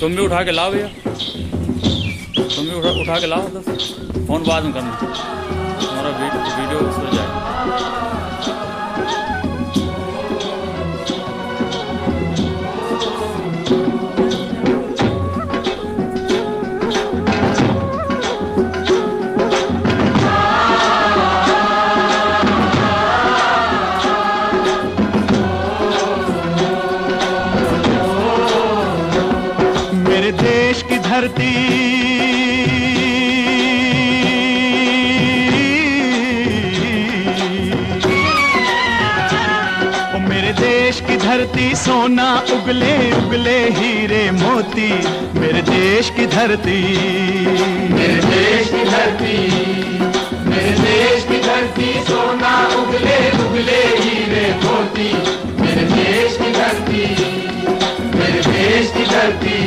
तुम भी उठा के लाओ भैया, तुम भी उठा के लाओ। बस फ़ोन बाद में करना, हमारा वीडियो हो जाए। मेरे देश की धरती, मेरे देश की धरती सोना उगले उगले हीरे मोती। मेरे देश की धरती, मेरे देश की धरती, मेरे देश की धरती सोना उगले उगले हीरे मोती। मेरे देश की धरती, मेरे देश की धरती।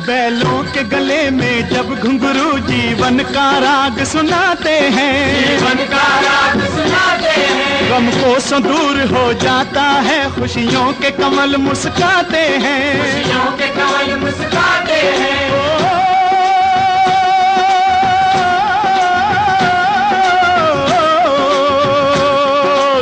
बैलों के गले में जब घुंघरू जीवन का राग सुनाते हैं, जीवन का राग सुनाते हैं। गम को सो दूर हो जाता है, खुशियों के कमल मुस्काते हैं, खुशियों के कमल मुस्काते हैं।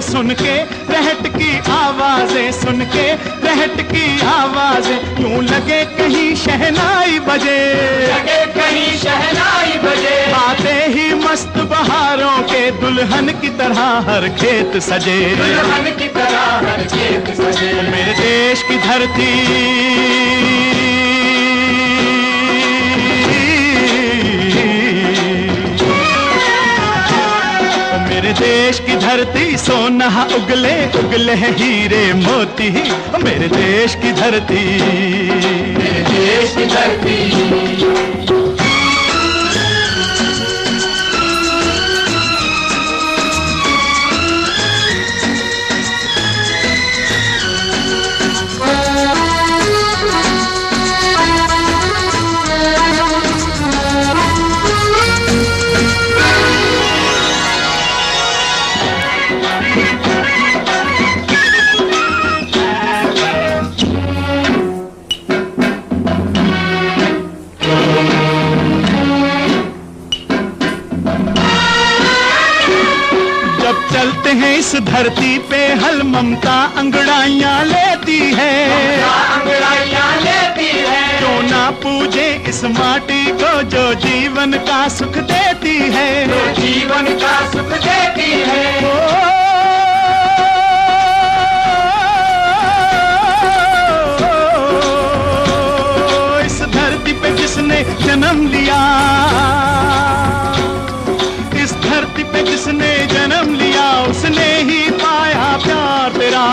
सुन के रहट की आवाजें, सुन के रहट की आवाजें, यूं लगे कहीं शहनाई बजे, लगे कहीं शहनाई बजे। आते ही मस्त बहारों के दुल्हन की तरह हर खेत सजे, दुल्हन की तरह हर खेत सजे। मेरे देश की धरती, मेरे देश की धरती सोना उगले उगले हीरे मोती। मेरे देश की धरती, मेरे देश की धरती। चलते हैं इस धरती पे हल ममता अंगड़ाइयाँ लेती है, अंगड़ाइयाँ लेती है। क्यों ना पूजे इस माटी को जो जीवन का सुख देती है, जो जीवन का सुख देती है। इस धरती पे जिसने जन्म लिया, इस धरती पे जिसने जन्म लिया, उसने ही पाया प्यार तेरा,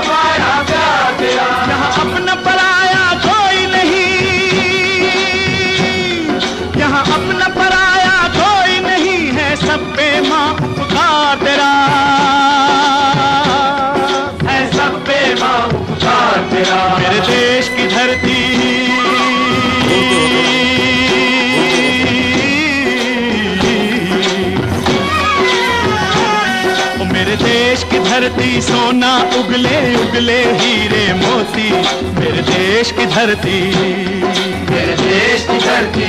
पाया प्यार तेरा। यहाँ अपना पराया कोई नहीं, यहाँ अपना पराया कोई नहीं है, सब पे माँ उपकार तेरा है, सब पे माँ उपकार तेरा। मेरे देश की धरती, मेरे देश की धरती सोना उगले उगले हीरे मोती। मेरे देश की धरती, मेरे देश की धरती।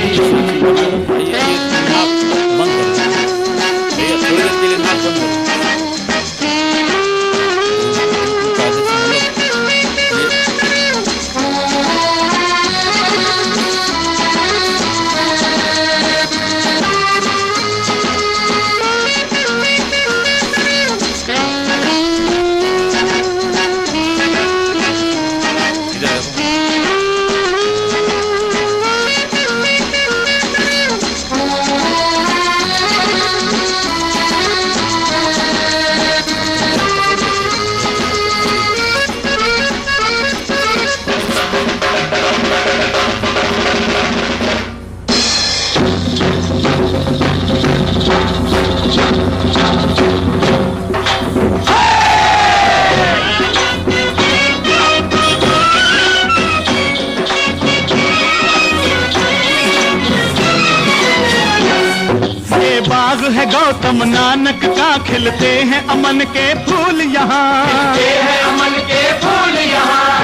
बाग है गौतम नानक का, खिलते हैं अमन के फूल यहाँ, खिलते हैं अमन के फूल यहाँ।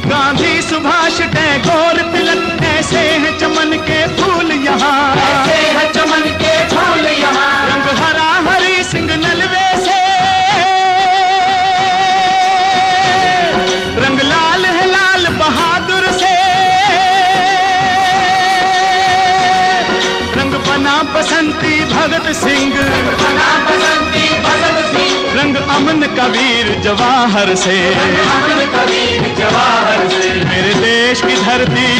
गांधी सुभाष टैगोर तिलक, ऐसे हैं चमन के फूल यहाँ, ऐसे हैं चमन के फूल यहाँ। रंग हरा हरी सिंह नलवे से, रंग लाल है लाल बहादुर से, रंग बना बसंती भगत सिंह, बना बसंती भगत सिंह। रंग अमन कबीर जवाहर से, अमन कबीर जवाहर से। मेरे देश की धरती,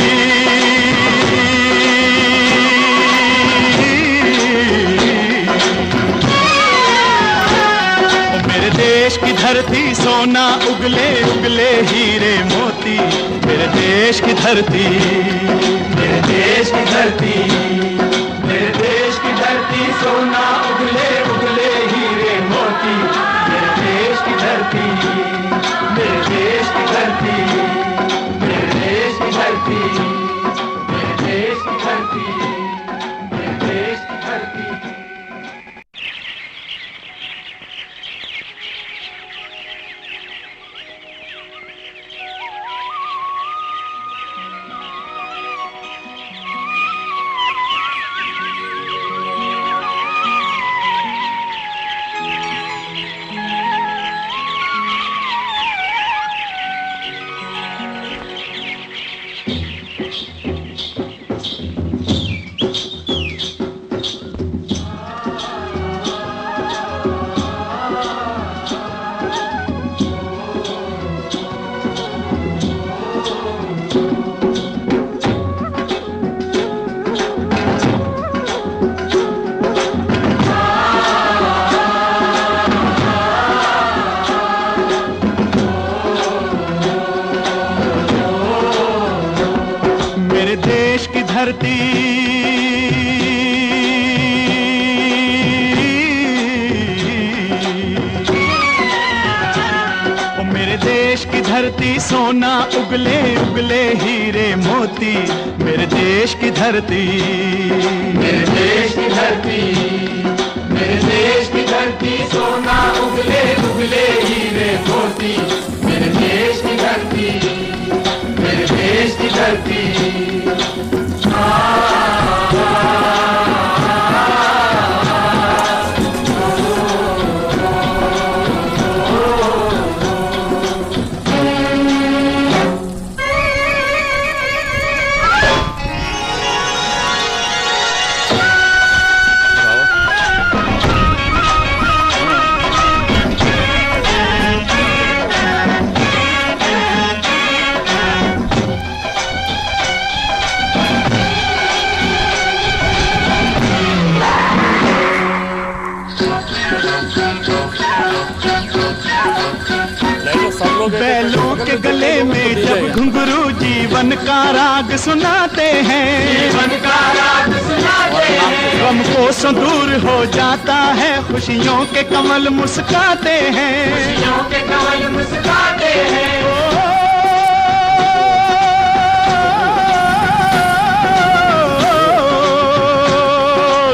मेरे देश की धरती सोना उगले उगले हीरे मोती, मेरे देश की धरती, मेरे देश की धरती, मेरे देश की धरती सोना उगले उगले हीरे मोती। मेरे देश की धरती, मेरे देश की धरती, मेरे देश की धरती, मेरे देश की धरती, मेरे देश की धरती। धरती, ओ मेरे देश की धरती सोना उगले उगले हीरे मोती, मेरे देश की धरती, मेरे देश की धरती, मेरे देश की धरती सोना उगले उगले हीरे मोती। मेरे देश की धरती, मेरे देश की धरती। बैलों के गले में जब घुंघरू जीवन का राग सुनाते हैं, जीवन का राग सुनाते हैं। गम को दूर हो जाता है, खुशियों के कमल मुस्काते हैं, खुशियों के कमल मुस्काते हैं।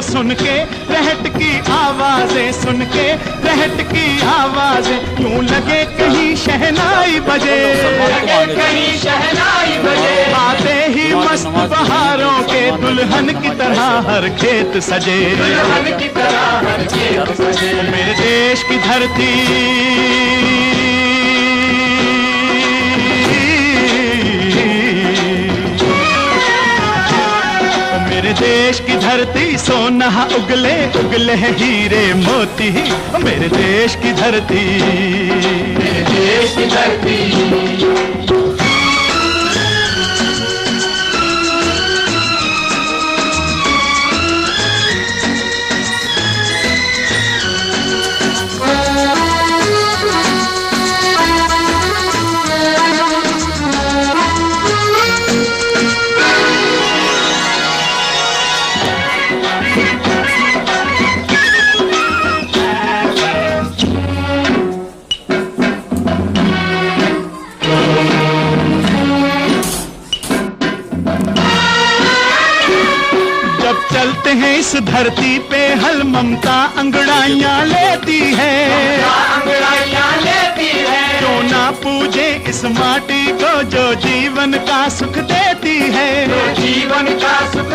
सुन के रहट की आवाजें, सुन के रहट की आवाजें, यूं लगे कहीं शहनाई बजे, कहीं शहनाई बजे। आते ही मस्त बहारों के दुल्हन की तरह हर खेत सजे, दुल्हन की तरह हर खेत सजे। मेरे देश की धरती, मेरे देश की धरती सोना उगले उगले हीरे मोती, मेरे देश की धरती, मेरे देश की धरती। इस धरती पे हल ममता अंगड़ाइयां लेती है, अंगड़ाइयां लेती है। क्यों ना पूजे इस माटी को जो जीवन का सुख देती है, जीवन का सुख